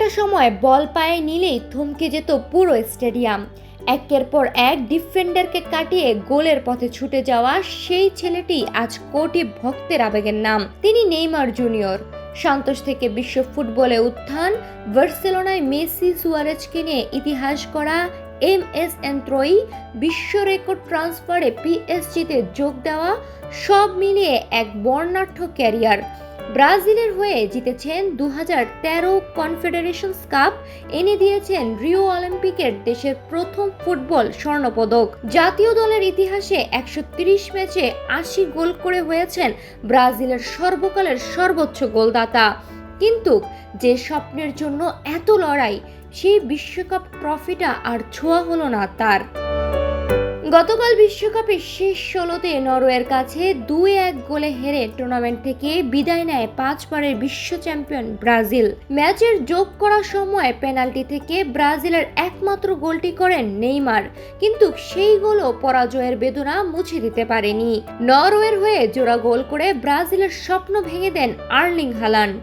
একটা সময় বল পায়ে নিলেই থমকে যেত পুরো স্টেডিয়াম। একের পর এক ডিফেন্ডারকে কাটিয়ে গোলের পথে ছুটে যাওয়া সেই ছেলেটি আজ কোটি ভক্তের আবেগের নাম। তিনি নেইমার জুনিয়র। সান্তোস থেকে বিশ্ব ফুটবলে উত্থান, বার্সেলোনায় মেসি সুয়ারেজকে নিয়ে ইতিহাস গড়া MSN ত্রয়ী, বিশ্ব রেকর্ড ট্রান্সফারে পিএসজিতে যোগ দেওয়া, সব মিলিয়ে এক বর্ণাঢ্য ক্যারিয়ার। ব্রাজিলের হয়ে জিতেছেন 2013 কনফেডারেশনস কাপ, এনে দিয়েছেন রিও অলিম্পিকের দেশের প্রথম ফুটবল স্বর্ণপদক। জাতীয় দলের ইতিহাসে 130 ম্যাচে 80 গোল করে হয়েছেন ব্রাজিলের সর্বকালের সর্বোচ্চ গোলদাতা। কিন্তু যে স্বপ্নের জন্য এত লড়াই, সেই বিশ্বকাপ ট্রফিটা আর ছোঁয়া হলো না তার। গতকাল বিশ্বকাপের শেষ 16তে নরওয়ের কাছে 2-1 গোলে হেরে টুর্নামেন্ট থেকে বিদায় নেয় 5 বারের বিশ্ব চ্যাম্পিয়ন ব্রাজিল। ম্যাচের যোগ করার সময় পেনাল্টি থেকে ব্রাজিলের একমাত্র গোলটি করেন নেইমার, কিন্তু সেই গোলও পরাজয়ের বেদনা মুছে দিতে পারেনি। নরওয়ের হয়ে জোড়া গোল করে ব্রাজিলের স্বপ্ন ভেঙে দেন আর্লিং হালান্ড।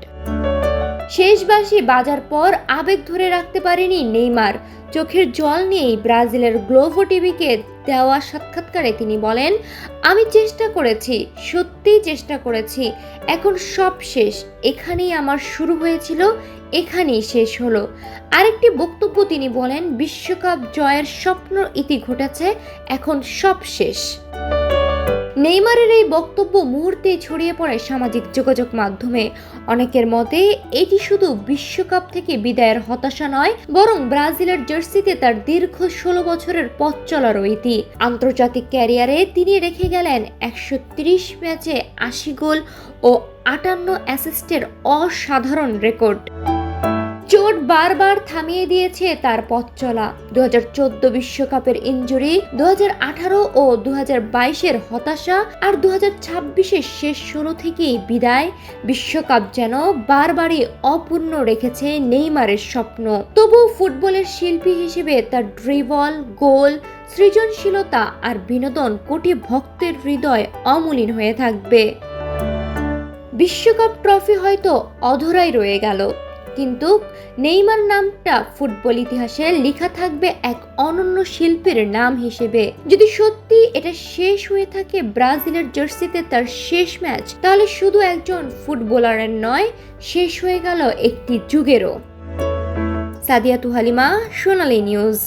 শেষ বাঁশি বাজার পর আবেগ ধরে রাখতে পারেনি নেইমার। চোখের জল নিয়েই ব্রাজিলের গ্লোভো টিভিকে দেওয়া সাক্ষাৎকারে তিনি বলেন, আমি চেষ্টা করেছি, সত্যিই চেষ্টা করেছি, এখন সব শেষ। এখানেই আমার শুরু হয়েছিল, এখানেই শেষ হলো। আরেকটি বক্তব্য তিনি বলেন, বিশ্বকাপ জয়ের স্বপ্ন ইতি ঘটেছে, এখন সব শেষ। নেইমারের এই বক্তব্য মুহূর্তেই ছড়িয়ে পড়ে সামাজিক যোগাযোগ মাধ্যমে। অনেকের মতে এটি শুধু বিশ্বকাপ থেকে বিদায়ের হতাশা নয়, বরং ব্রাজিলের জার্সিতে তার দীর্ঘ 16 বছরের পথ চলারও ইতি। আন্তর্জাতিক ক্যারিয়ারে তিনি রেখে গেলেন 130 ম্যাচে 80 গোল ও 58 অ্যাসিস্টের অসাধারণ রেকর্ড। চোট বারবার থামিয়ে দিয়েছে তার পথ চলা। 2014 বিশ্বকাপের ইনজুরি, 2018 ও 2022-এর হতাশা, আর 2026-এর শেষ 16 থেকেই বিদায়। বিশ্বকাপ যেন বারবারই অপূর্ণ রেখেছে নেইমারের স্বপ্ন। তবুও ফুটবলের শিল্পী হিসেবে তার ড্রিবল, গোল, সৃজনশীলতা আর বিনোদন কোটি ভক্তের হৃদয় অমলিন হয়ে থাকবে। বিশ্বকাপ ট্রফি হয়তো অধরাই রয়ে গেল, কিন্তু নেইমার নামটা ফুটবল ইতিহাসে লেখা থাকবে এক অনন্য শিল্পীর নাম হিসেবে। যদি সত্যি এটা শেষ হয়ে থাকে ব্রাজিলের জার্সিতে তার শেষ ম্যাচ, তাহলে শুধু একজন ফুটবলারের নয়, শেষ হয়ে গেল একটি যুগেরও। সাদিয়া তুহালিমা, সোনালী নিউজ।